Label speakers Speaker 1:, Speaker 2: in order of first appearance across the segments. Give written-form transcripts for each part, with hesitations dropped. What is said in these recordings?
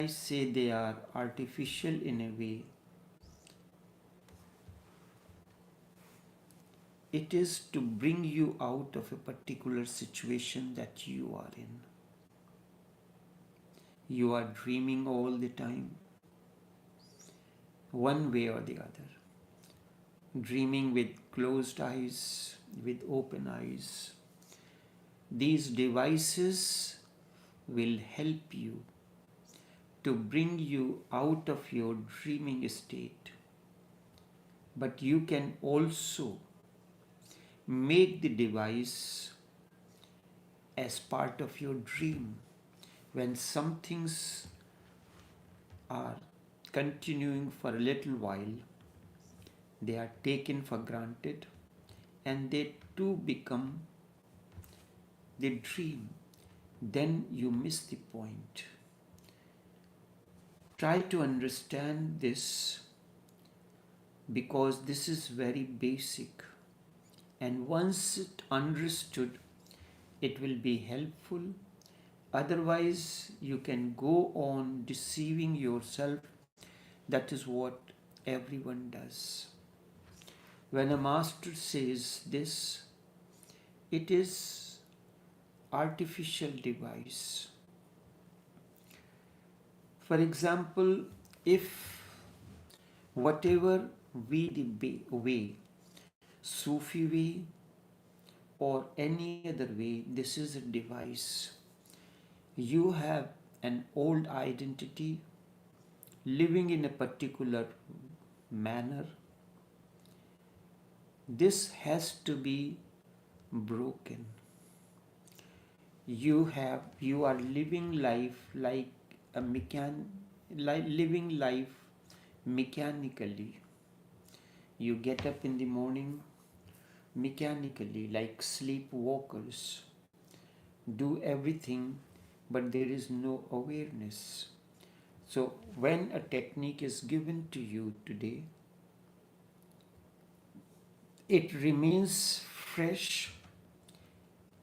Speaker 1: I say they are artificial in a way, it is to bring you out of a particular situation that you are in. You are dreaming all the time, one way or the other. Dreaming with closed eyes, with open eyes. These devices will help you to bring you out of your dreaming state. But you can also make the device as part of your dream. When some things are continuing for a little while, they are taken for granted and they too become the dream. Then you miss the point. Try to understand this because this is very basic, and once it understood, it will be helpful. Otherwise, you can go on deceiving yourself. That is what everyone does. When a master says this, it is artificial device. For example, if whatever way, Sufi way or any other way, this is a device. You have an old identity living in a particular manner. This has to be broken. You are living life like living life mechanically. You get up in the morning mechanically, like sleepwalkers. Do everything, but there is no awareness. So when a technique is given to you today, it remains fresh,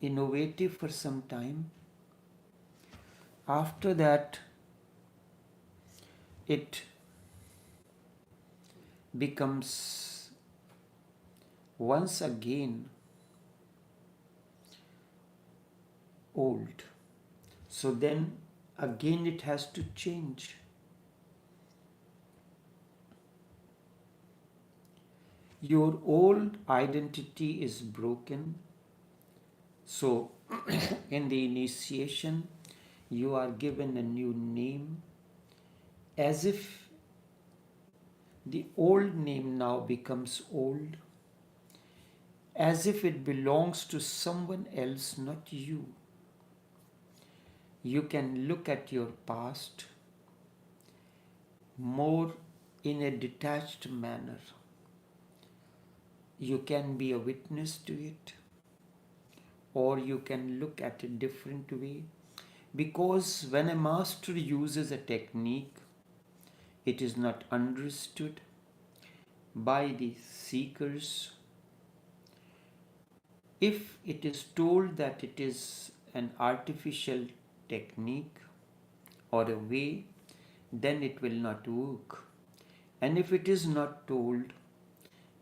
Speaker 1: innovative for some time. After that, it becomes once again old. So then again it has to change. Your old identity is broken. So in the initiation, you are given a new name, as if the old name now becomes old, as if it belongs to someone else, not you. You can look at your past more in a detached manner. You can be a witness to it, or you can look at it different way. Because when a master uses a technique, it is not understood by the seekers. If it is told that it is an artificial technique or a way, then it will not work. And if it is not told,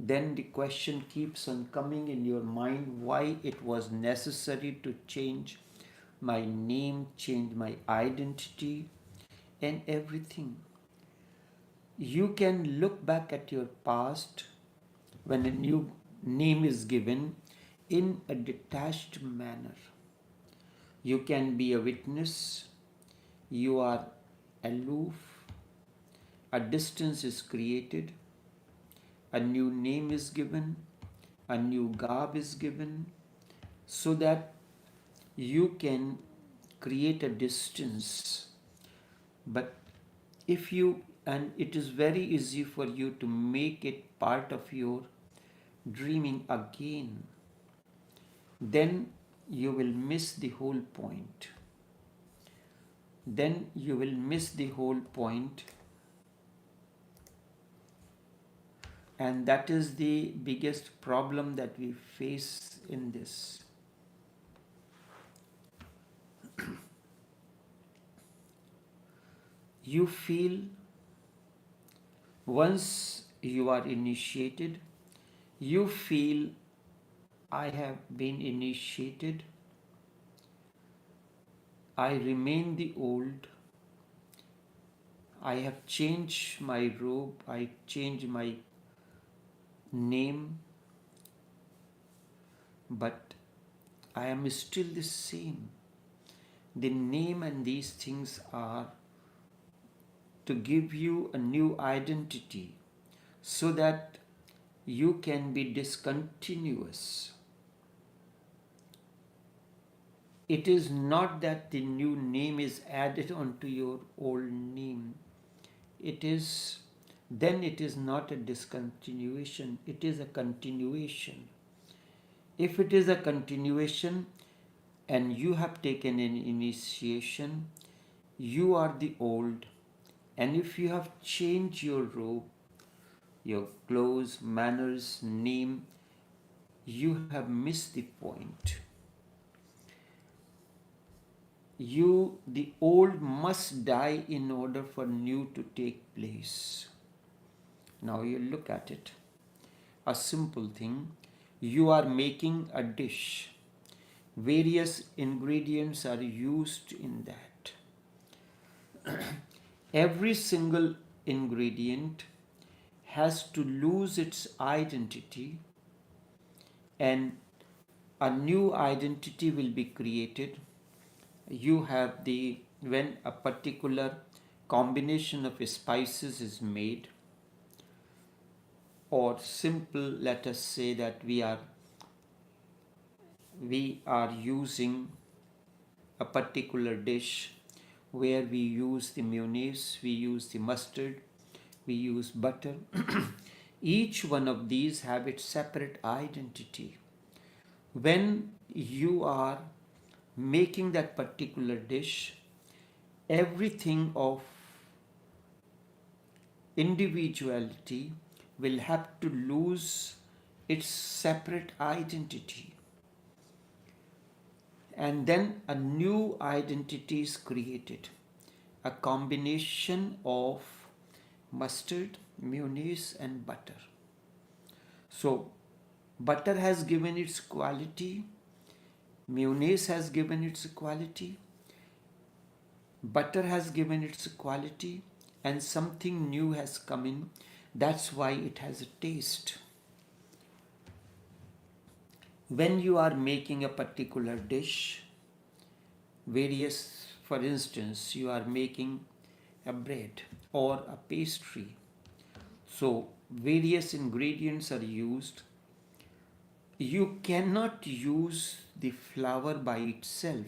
Speaker 1: then the question keeps on coming in your mind, why it was necessary to change my name, change my identity and everything. You can look back at your past when a new name is given in a detached manner. You can be a witness, you are aloof, a distance is created, a new name is given, a new garb is given, so that you can create a distance. But if you, and it is very easy for you to make it part of your dreaming again, then you will miss the whole point. Then you will miss the whole point. And that is the biggest problem that we face in this. You feel once you are initiated, you feel I have been initiated, I remain the old, I have changed my robe, I changed my name, but I am still the same. The name and these things are to give you a new identity so that you can be discontinuous. It is not that the new name is added onto your old name. Then it is not a discontinuation, it is a continuation. If it is a continuation and you have taken an initiation, you are the old. And if you have changed your robe, your clothes, manners, name, you have missed the point. The old must die in order for new to take place. Now you look at it. A simple thing. You are making a dish. Various ingredients are used in that. Every single ingredient has to lose its identity and a new identity will be created. You have when a particular combination of spices is made, or simple, let us say that we are using a particular dish where we use the mayonnaise, we use the mustard, we use butter. Each one of these have its separate identity. When you are making that particular dish, everything of individuality will have to lose its separate identity. And then a new identity is created, a combination of mustard, mayonnaise and butter. So butter has given its quality, mayonnaise has given its quality, butter has given its quality, and something new has come in. That's why it has a taste. When you are making a particular dish, for instance, you are making a bread or a pastry. So various ingredients are used. You cannot use the flour by itself.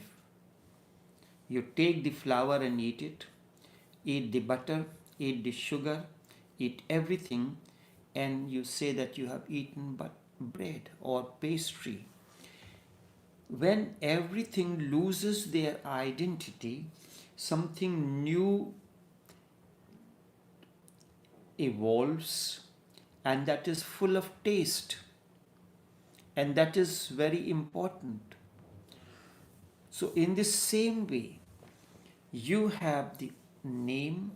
Speaker 1: You take the flour and eat it, eat the butter, eat the sugar, eat everything, and you say that you have eaten bread or pastry. When everything loses their identity, something new evolves, and that is full of taste, and that is very important. So in the same way, you have the name,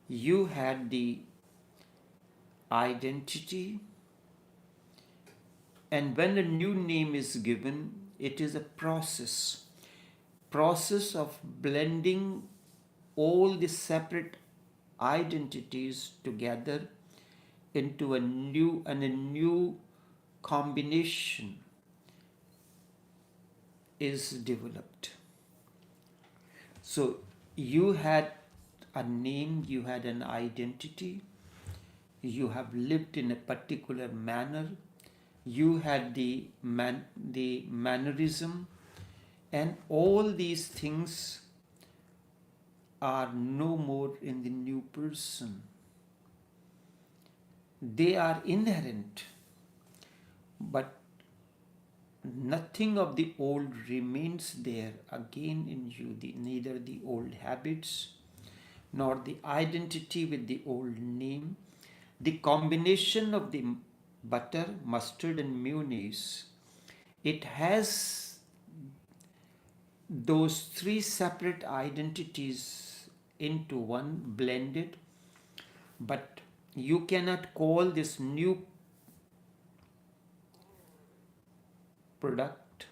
Speaker 1: you had the identity, and when a new name is given, it is a process of blending all the separate identities together into a new combination is developed. So you had a name, you had an identity, you have lived in a particular manner, you had the mannerism, and all these things are no more in the new person. They are inherent, but nothing of the old remains there again in you, neither the old habits nor the identity with the old name. The combination of the butter, mustard and mayonnaise, it has those three separate identities into one, blended, but you cannot call this new product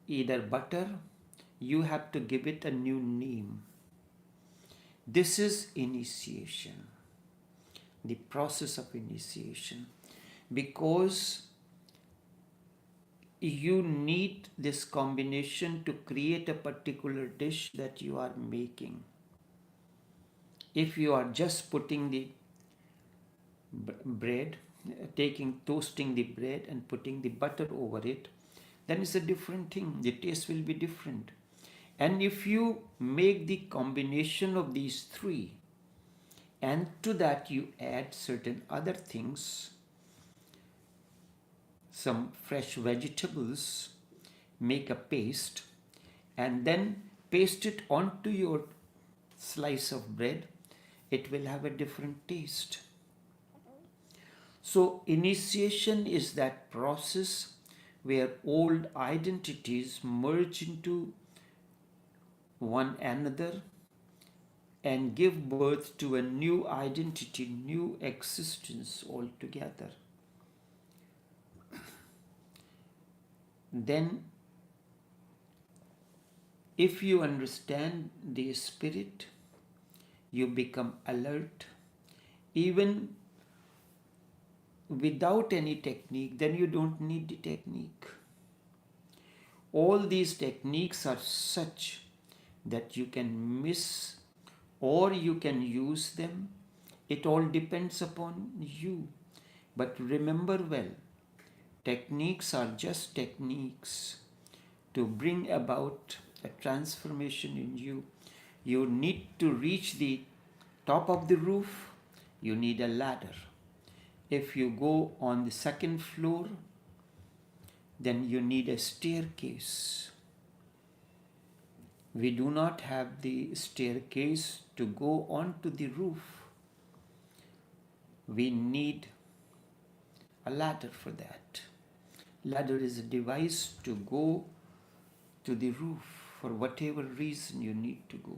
Speaker 1: either butter, you have to give it a new name. This is initiation, the process of initiation, because you need this combination to create a particular dish that you are making. If you are just putting the bread, toasting the bread and putting the butter over it, then it's a different thing. The taste will be different. And if you make the combination of these three, and to that you add certain other things, some fresh vegetables, make a paste, and then paste it onto your slice of bread, it will have a different taste. So initiation is that process where old identities merge into one another and give birth to a new identity, new existence altogether. Then, if you understand the spirit, you become alert. Even without any technique, then you don't need the technique. All these techniques are such that you can miss or you can use them. It all depends upon you. But remember well, techniques are just techniques to bring about a transformation in you. You need to reach the top of the roof, you need a ladder. If you go on the second floor, then you need a staircase. We do not have the staircase to go onto the roof. We need a ladder for that. Ladder is a device to go to the roof for whatever reason you need to go.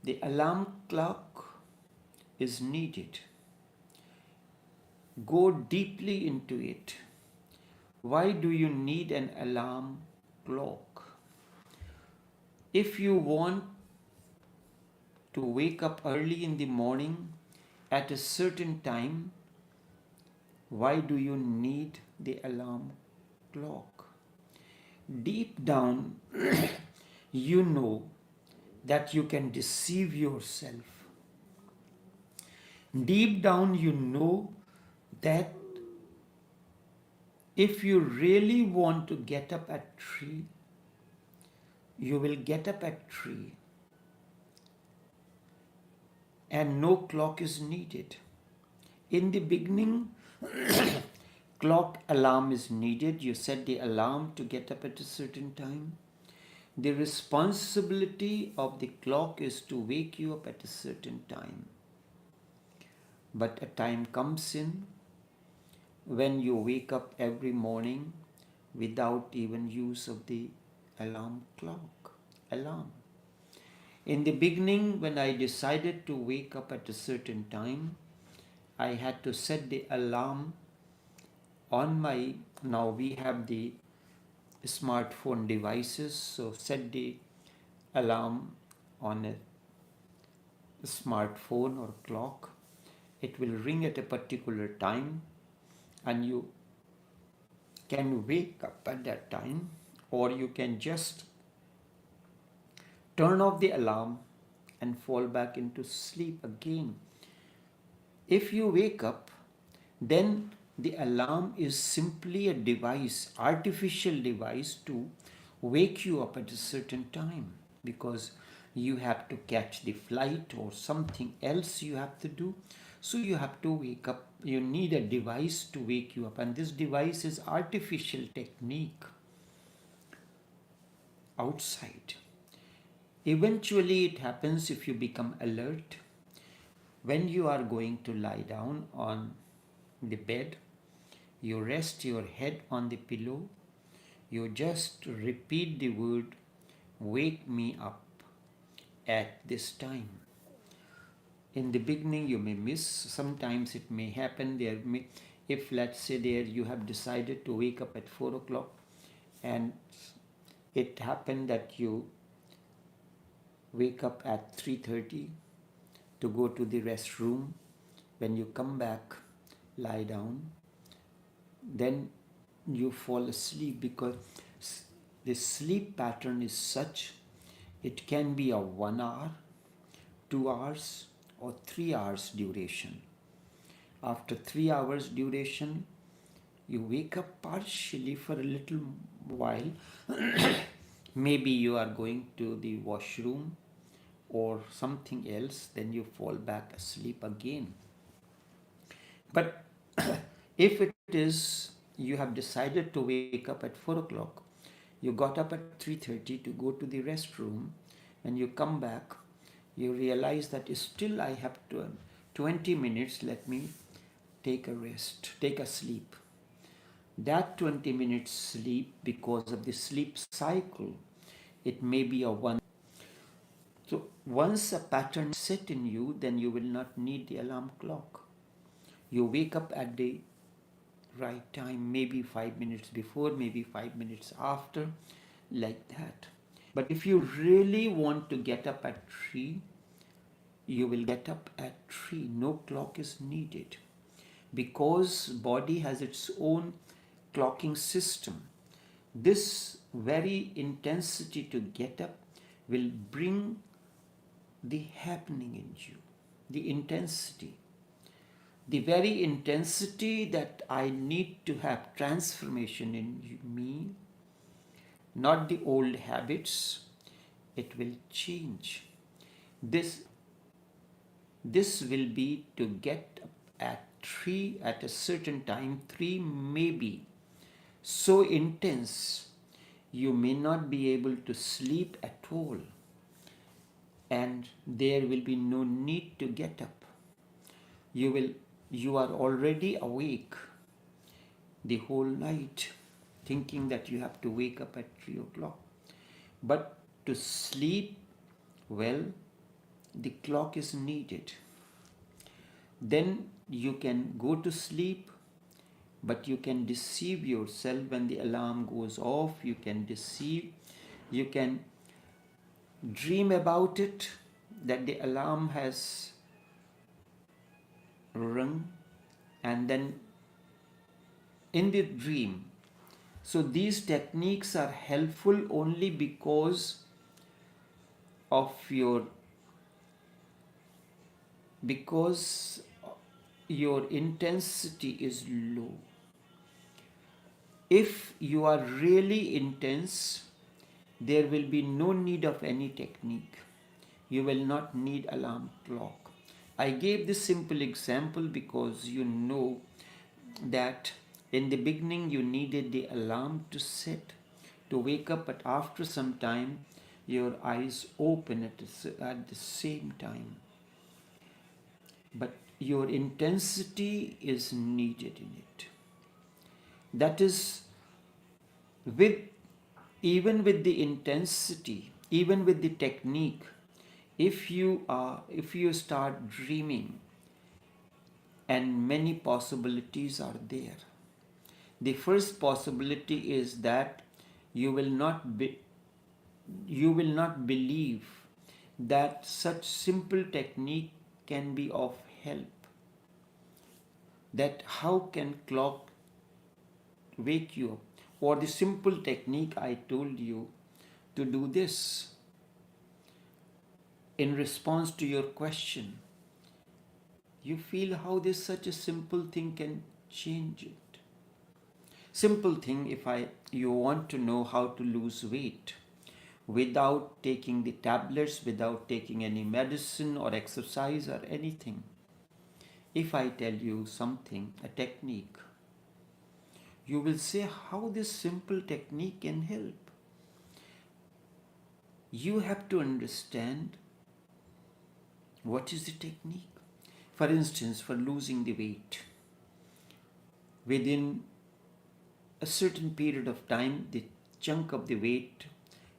Speaker 1: The alarm clock is needed. Go deeply into it. Why do you need an alarm clock? If you want to wake up early in the morning at a certain time, why do you need the alarm clock? Deep down, you know that you can deceive yourself. Deep down, you know that if you really want to get up at 3, you will get up at 3 and no clock is needed. In the beginning, clock alarm is needed. You set the alarm to get up at a certain time. The responsibility of the clock is to wake you up at a certain time. But a time comes in when you wake up every morning without even use of the alarm. In the beginning, when I decided to wake up at a certain time, I had to set the alarm on my, now we have the smartphone devices, so set the alarm on a smartphone or clock. It will ring at a particular time and you can wake up at that time, or you can just turn off the alarm and fall back into sleep again. If you wake up, then the alarm is simply a device, artificial device to wake you up at a certain time, because you have to catch the flight or something else you have to do. So you have to wake up. You need a device to wake you up, and this device is artificial technique outside. Eventually it happens if you become alert. When you are going to lie down on the bed, you rest your head on the pillow, you just repeat the word, wake me up, at this time. In the beginning you may miss, sometimes it may happen if let's say there you have decided to wake up at 4 o'clock and it happened that you wake up at 3:30 to go to the restroom. When you come back, lie down, then you fall asleep, because the sleep pattern is such, it can be a 1 hour, 2 hours or 3 hours duration. After 3 hours duration, you wake up partially for a little while. Maybe you are going to the washroom or something else, then you fall back asleep again. But if it is you have decided to wake up at 4 o'clock, you got up at 3:30 to go to the restroom, when you come back, you realize that still I have 20 minutes, let me take a rest, take a sleep. That 20 minutes sleep, because of the sleep cycle, it may be a 1. So once a pattern is set in you, then you will not need the alarm clock. You wake up at the right time, maybe 5 minutes before, maybe 5 minutes after, like that. But if you really want to get up at 3, you will get up at 3. No clock is needed, because body has its own clocking system. This very intensity to get up will bring the happening in you, the intensity. The very intensity that I need to have transformation in me, not the old habits, it will change. This will be to get up at 3 at a certain time. 3 may be so intense you may not be able to sleep at all, and there will be no need to get up. You are already awake the whole night, thinking that you have to wake up at 3 o'clock. But to sleep well, the clock is needed. Then you can go to sleep, but you can deceive yourself when the alarm goes off. You can dream about it, that the alarm has rung, and then in the dream. So these techniques are helpful only because of your intensity is low. If you are really intense, there will be no need of any technique. You will not need alarm clock. I gave this simple example because you know that in the beginning you needed the alarm to set, to wake up, but after some time your eyes open at the same time. But your intensity is needed in it. That is, even with the intensity, even with the technique, if you start dreaming, and many possibilities are there. The first possibility is that you will not believe that such simple technique can be of help. That how can clock wake you up? Or the simple technique I told you to do this. In response to your question, you feel how this such a simple thing can change it. Simple thing, if you want to know how to lose weight without taking the tablets, without taking any medicine or exercise or anything. If I tell you something, a technique, you will say how this simple technique can help. You have to understand what is the technique. For instance, for losing the weight, within a certain period of time, the chunk of the weight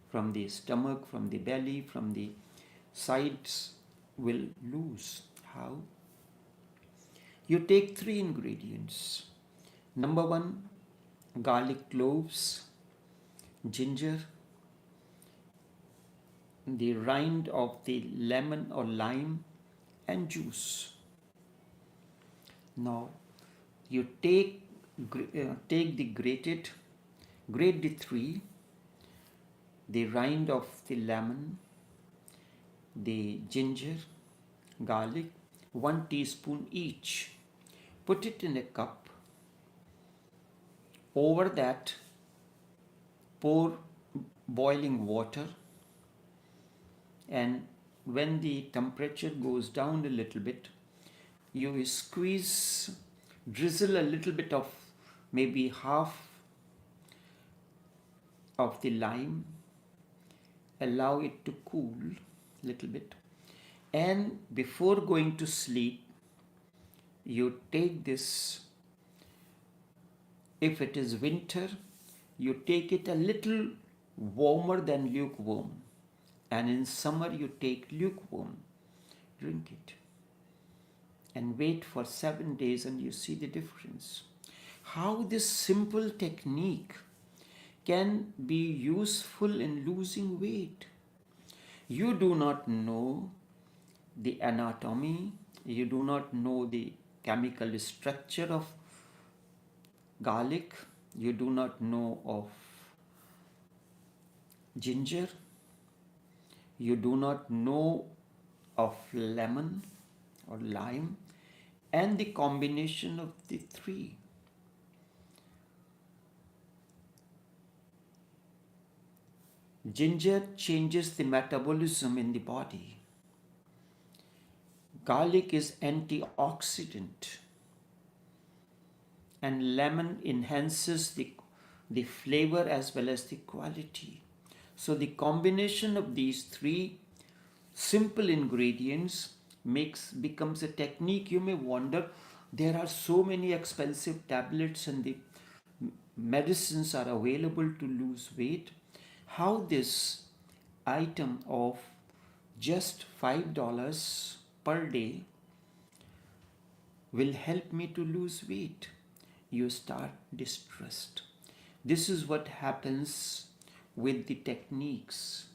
Speaker 1: from the stomach, from the belly, from the sides will lose. How? You take 3 ingredients. Number 1, garlic cloves, ginger, the rind of the lemon or lime, and juice. Now you take the grate the 3, the rind of the lemon, the ginger, garlic, 1 teaspoon each. Put it in a cup. Over that, pour boiling water, and when the temperature goes down a little bit, you drizzle a little bit of maybe half of the lime, allow it to cool a little bit, and before going to sleep, you take this. If it is winter, you take it a little warmer than lukewarm, and in summer you take lukewarm. Drink it and wait for 7 days and you see the difference. How this simple technique can be useful in losing weight. You do not know the anatomy, you do not know the chemical structure of garlic, you do not know of ginger, you do not know of lemon or lime, and the combination of the 3. Ginger changes the metabolism in the body. Garlic is antioxidant, and lemon enhances the flavor as well as the quality. So the combination of these 3 simple ingredients becomes a technique. You may wonder, there are so many expensive tablets and the medicines are available to lose weight. How this item of just $5 per day will help me to lose weight? You start distrust. This is what happens with the techniques.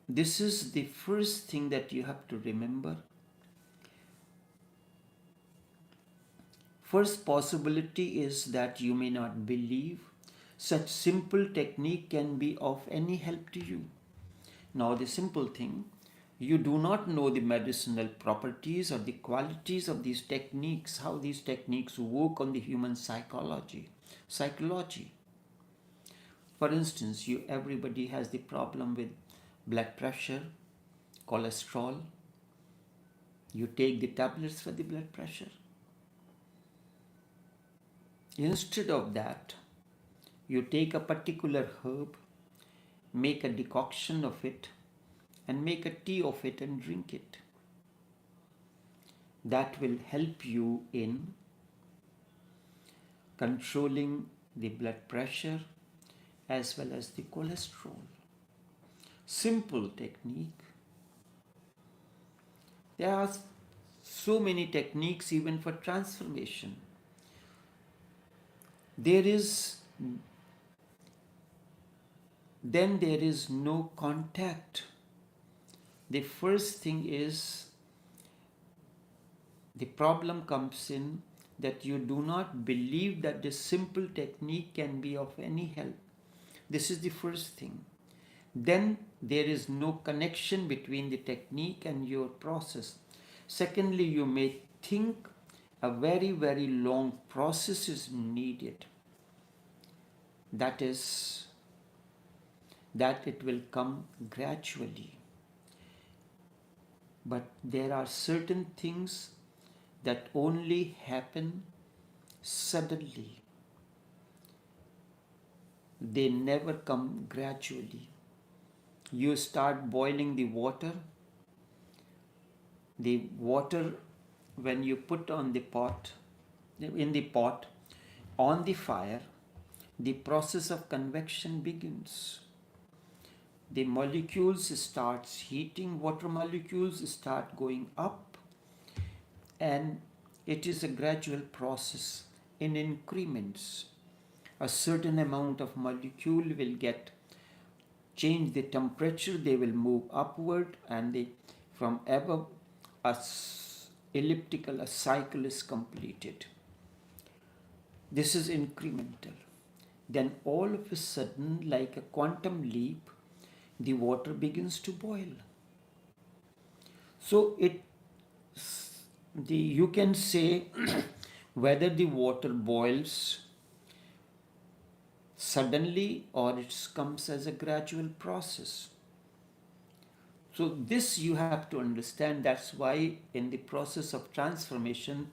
Speaker 1: This is the first thing that you have to remember. First possibility is that you may not believe such simple technique can be of any help to you. Now the simple thing, you do not know the medicinal properties or the qualities of these techniques, how these techniques work on the human psychology. For instance, everybody has the problem with blood pressure, cholesterol. You take the tablets for the blood pressure. Instead of that, you take a particular herb, make a decoction of it, and make a tea of it and drink it. That will help you in controlling the blood pressure as well as the cholesterol. Simple technique. There are so many techniques even for transformation. There is no contact. The first thing is, the problem comes in that you do not believe that this simple technique can be of any help. This is the first thing. Then there is no connection between the technique and your process. Secondly, you may think a very, very long process is needed. That it will come gradually. But there are certain things that only happen suddenly. They never come gradually. You start boiling the water. The water, when you put in the pot, on the fire, the process of convection begins. the molecules starts heating, water molecules start going up, and it is a gradual process in increments. A certain amount of molecule will get change the temperature, they will move upward, and they from above a elliptical, a cycle is completed. This is incremental. Then all of a sudden, like a quantum leap, the water begins to boil. So you can say whether the water boils suddenly or it comes as a gradual process. So this you have to understand. That's why in the process of transformation,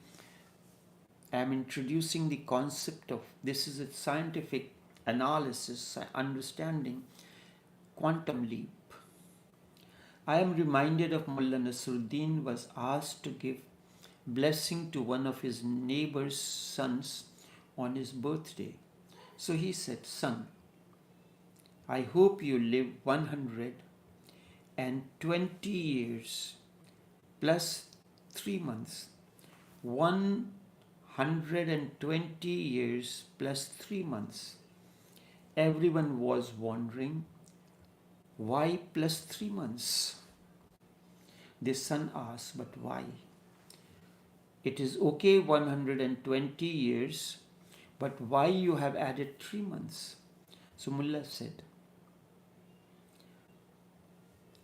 Speaker 1: I am introducing the concept of, this is a scientific analysis, understanding quantum leap. I am reminded of Mullah Nasruddin was asked to give blessing to one of his neighbor's sons on his birthday. So he said, "Son, I hope you live 120 years plus 3 months. 120 years plus 3 months. Everyone was wondering, why plus 3 months? The son asked, but why? It is okay 120 years, but why you have added 3 months? So Mullah said,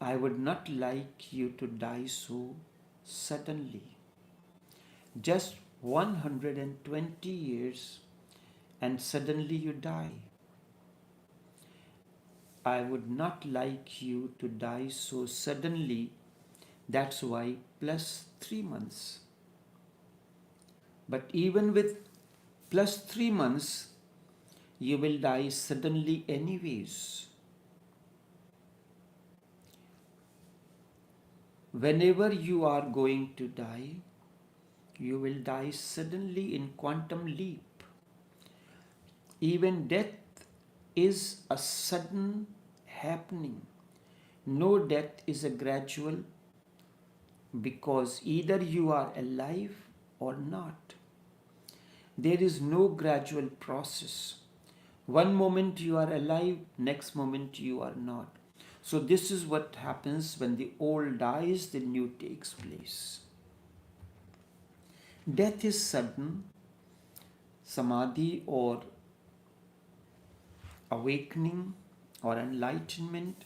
Speaker 1: I would not like you to die so suddenly. Just 120 years and suddenly you die. I would not like you to die so suddenly. That's why plus 3 months. But even with plus 3 months, you will die suddenly anyways. Whenever you are going to die, you will die suddenly in quantum leap. Even death is a sudden happening. No death is a gradual, because either you are alive or not. There is no gradual process. One moment you are alive, next moment you are not. So this is what happens when the old dies, the new takes place. Death is sudden. Samadhi or awakening or enlightenment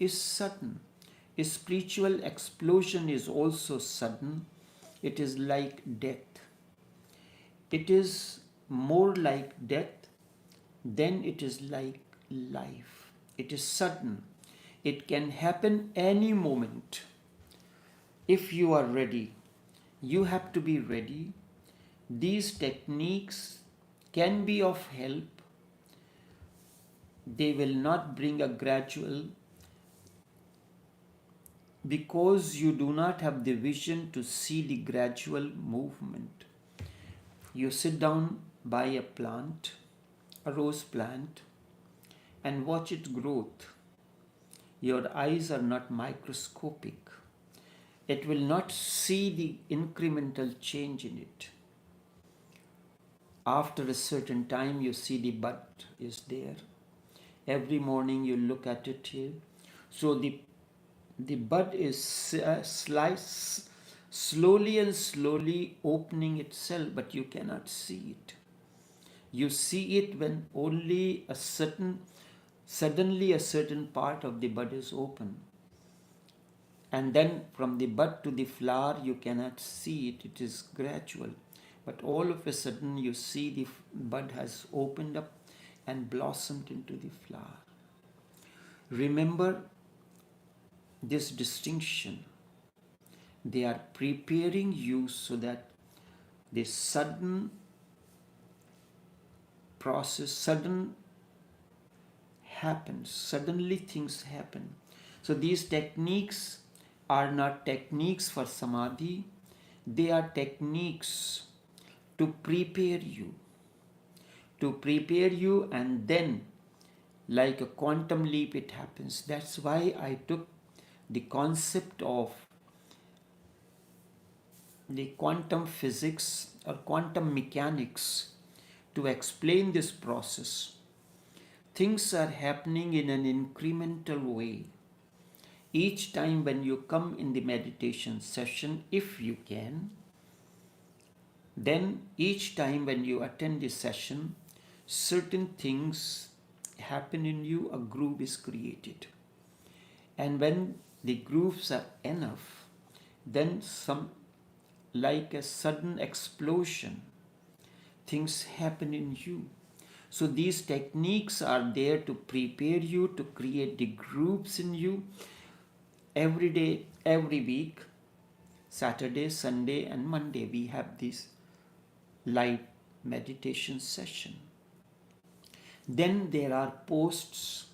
Speaker 1: is sudden. A spiritual explosion is also sudden. It is like death. It is more like death than it is like life. It is sudden. It can happen any moment. If you are ready, you have to be ready. These techniques can be of help. They will not bring a gradual, because you do not have the vision to see the gradual movement. You sit down by a plant, a rose plant, and watch its growth. Your eyes are not microscopic. It will not see the incremental change in it. After a certain time, you see the bud is there. Every morning you look at it here. So the bud is slowly and slowly opening itself, but you cannot see it. You see it when only suddenly a certain part of the bud is open. And then from the bud to the flower, you cannot see it. It is gradual. But all of a sudden, you see the bud has opened up and blossomed into the flower. Remember this distinction. They are preparing you so that the sudden process, suddenly things happen. So these techniques are not techniques for samadhi. They are techniques to prepare you. And then like a quantum leap it happens. That's why I took the concept of the quantum physics or quantum mechanics to explain this process. Things are happening in an incremental way. Each time when you come in the meditation session, if you can, then each time when you attend this session, certain things happen in you, a groove is created. And when the grooves are enough, then some, like a sudden explosion, things happen in you. So these techniques are there to prepare you, to create the grooves in you. Every day, every week, Saturday, Sunday and Monday, we have this live meditation session. Then there are posts.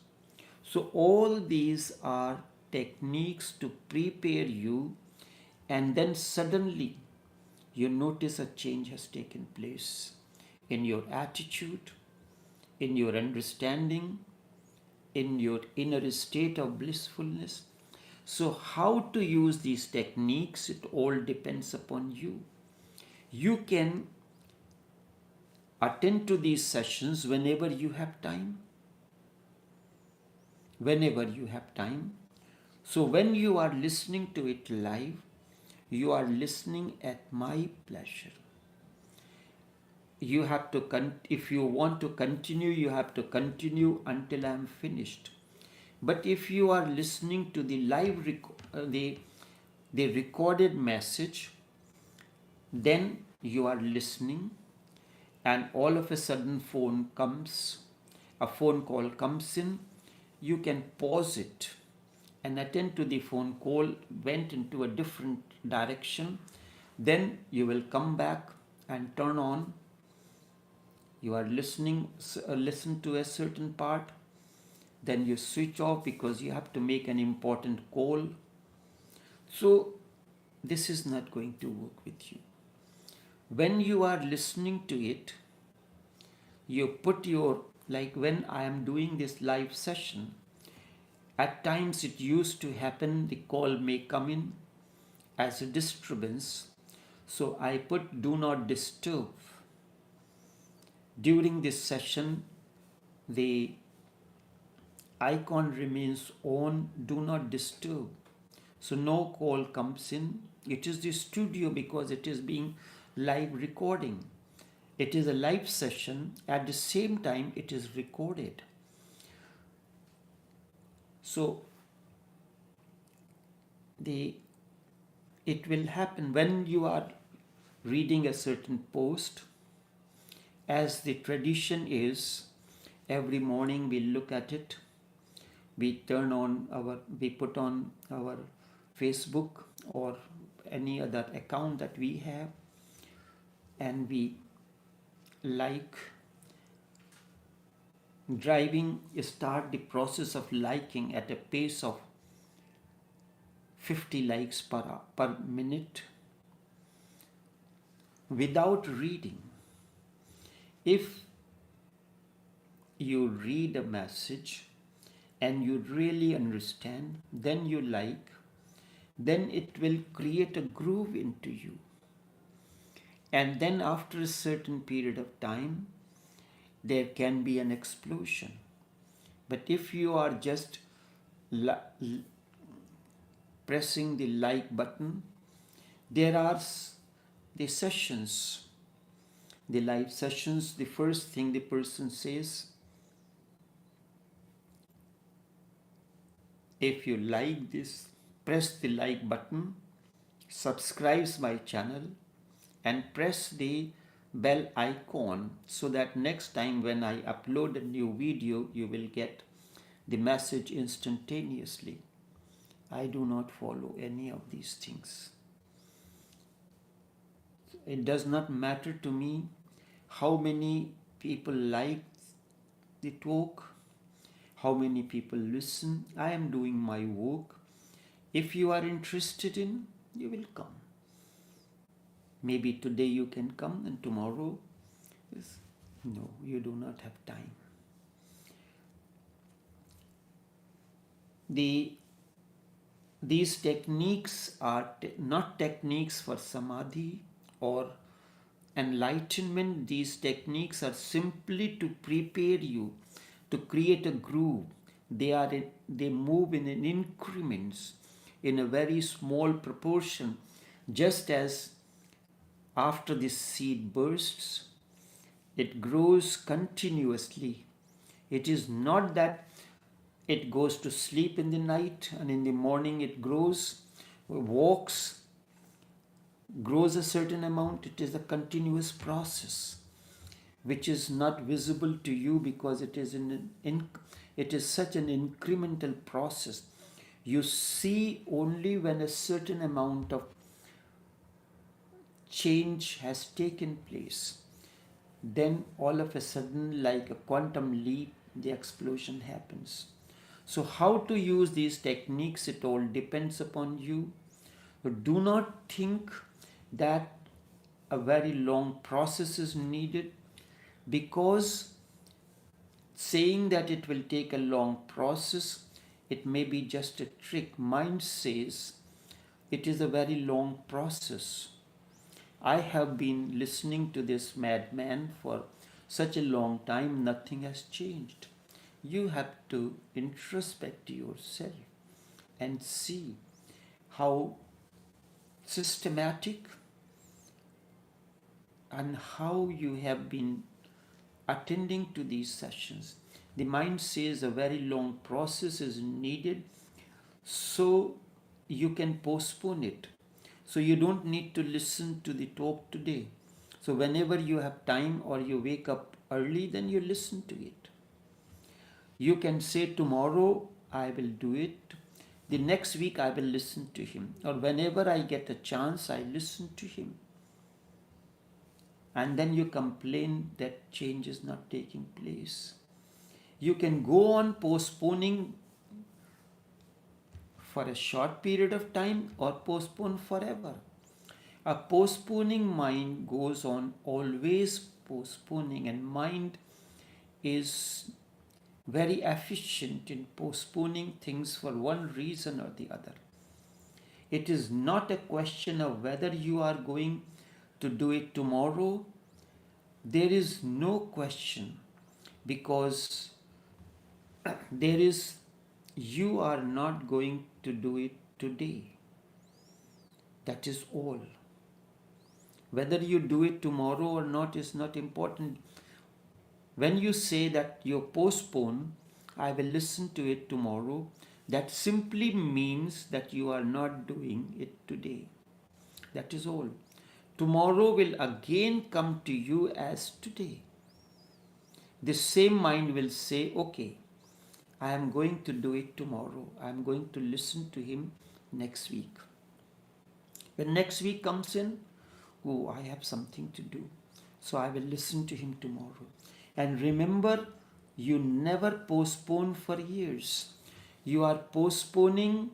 Speaker 1: So all these are techniques to prepare you, and then suddenly you notice a change has taken place in your attitude, in your understanding, in your inner state of blissfulness. So how to use these techniques, it all depends upon you. You can attend to these sessions whenever you have time. Whenever you have time. So when you are listening to it live, you are listening at my pleasure. You have to, if you want to continue, you have to continue until I am finished. But if you are listening to the live, the recorded message, then you are listening, and all of a sudden a phone call comes in, you can pause it and attend to the phone call, went into a different direction, then you will come back and turn on. You are listening, listen to a certain part, then you switch off because you have to make an important call. So this is not going to work with you. When you are listening to it, you put your, like when I am doing this live session, at times it used to happen, the call may come in as a disturbance. So I put do not disturb. During this session, the icon remains on, do not disturb. So no call comes in. It is the studio because it is being live recording. It is a live session. At the same time, it is recorded. So it will happen when you are reading a certain post. As the tradition is, every morning we look at it. We put on our Facebook or any other account that we have, and we like start the process of liking at a pace of 50 likes per minute without reading. If you read a message and you really understand, then you like, then it will create a groove into you. And then after a certain period of time, there can be an explosion. But if you are just pressing the like button, there are the sessions, the live sessions, the first thing the person says, if you like this, press the like button, subscribe my channel, and press the bell icon so that next time when I upload a new video, you will get the message instantaneously. I do not follow any of these things. It does not matter to me how many people like the talk, how many people listen. I am doing my work. If you are interested in, you will come. Maybe today you can come and tomorrow, no, you do not have time. these techniques are not techniques for samadhi or enlightenment. These techniques are simply to prepare you to create a groove. They move in increments, in a very small proportion, just as after the seed bursts, it grows continuously. It is not that it goes to sleep in the night and in the morning it grows, walks, grows a certain amount. It is a continuous process which is not visible to you because it is it is such an incremental process. You see only when a certain amount of change has taken place. Then all of a sudden, like a quantum leap, the explosion happens. So how to use these techniques, it all depends upon you. Do not think that a very long process is needed, because saying that it will take a long process, it may be just a trick. Mind says it is a very long process. I have been listening to this madman for such a long time, nothing has changed. You have to introspect yourself and see how systematic and how you have been attending to these sessions. The mind says a very long process is needed, so you can postpone it. So you don't need to listen to the talk today. So whenever you have time or you wake up early, then you listen to it. You can say, tomorrow I will do it. The next week I will listen to him. Or whenever I get a chance, I listen to him. And then you complain that change is not taking place. You can go on postponing for a short period of time or postpone forever. A postponing mind goes on always postponing, and mind is very efficient in postponing things for one reason or the other. It is not a question of whether you are going to do it tomorrow. There is no question, because you are not going to do it today. That is all. Whether you do it tomorrow or not is not important. When you say that you postpone, I will listen to it tomorrow, that simply means that you are not doing it today. That is all. Tomorrow will again come to you as today. The same mind will say, okay, I am going to do it tomorrow. I am going to listen to him next week. When next week comes in, oh, I have something to do, so I will listen to him tomorrow. And remember, you never postpone for years. You are postponing,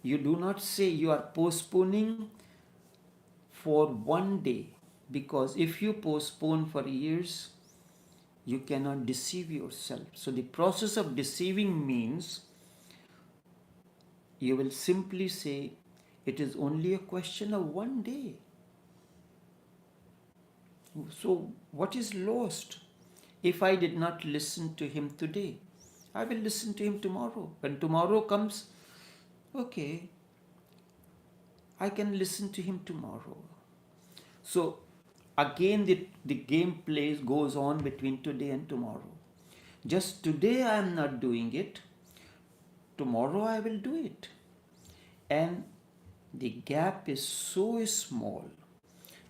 Speaker 1: you do not say you are postponing for one day, because if you postpone for years, you cannot deceive yourself. So the process of deceiving means you will simply say it is only a question of one day. So what is lost? If I did not listen to him today, I will listen to him tomorrow. When tomorrow comes, okay, I can listen to him tomorrow. So again the game goes on between today and tomorrow. Just today I am not doing it, tomorrow I will do it. And the gap is so small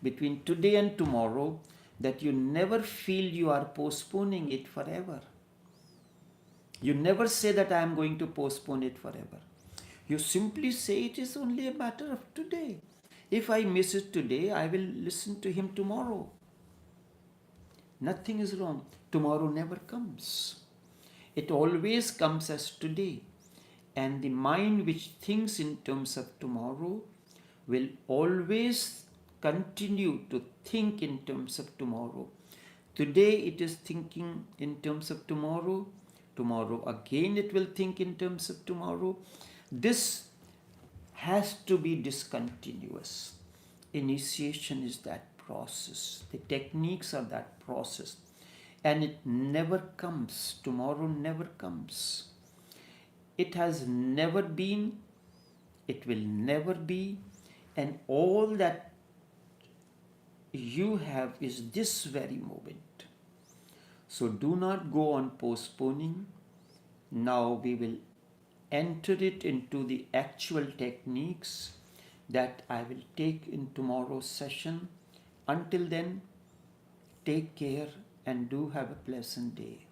Speaker 1: between today and tomorrow that you never feel you are postponing it forever. You never say that I am going to postpone it forever. You simply say it is only a matter of today. If I miss it today, I will listen to him tomorrow. Nothing is wrong. Tomorrow never comes. It always comes as today. And the mind which thinks in terms of tomorrow will always continue to think in terms of tomorrow. Today it is thinking in terms of tomorrow. tomorrow again it will think in terms of tomorrow. This has to be discontinuous. Initiation is that process. The techniques are that process. And it never comes. Tomorrow never comes. It has never been. It will never be. And all that you have is this very moment. So do not go on postponing. Now we will enter it into the actual techniques that I will take in tomorrow's session. Until then, take care and do have a pleasant day.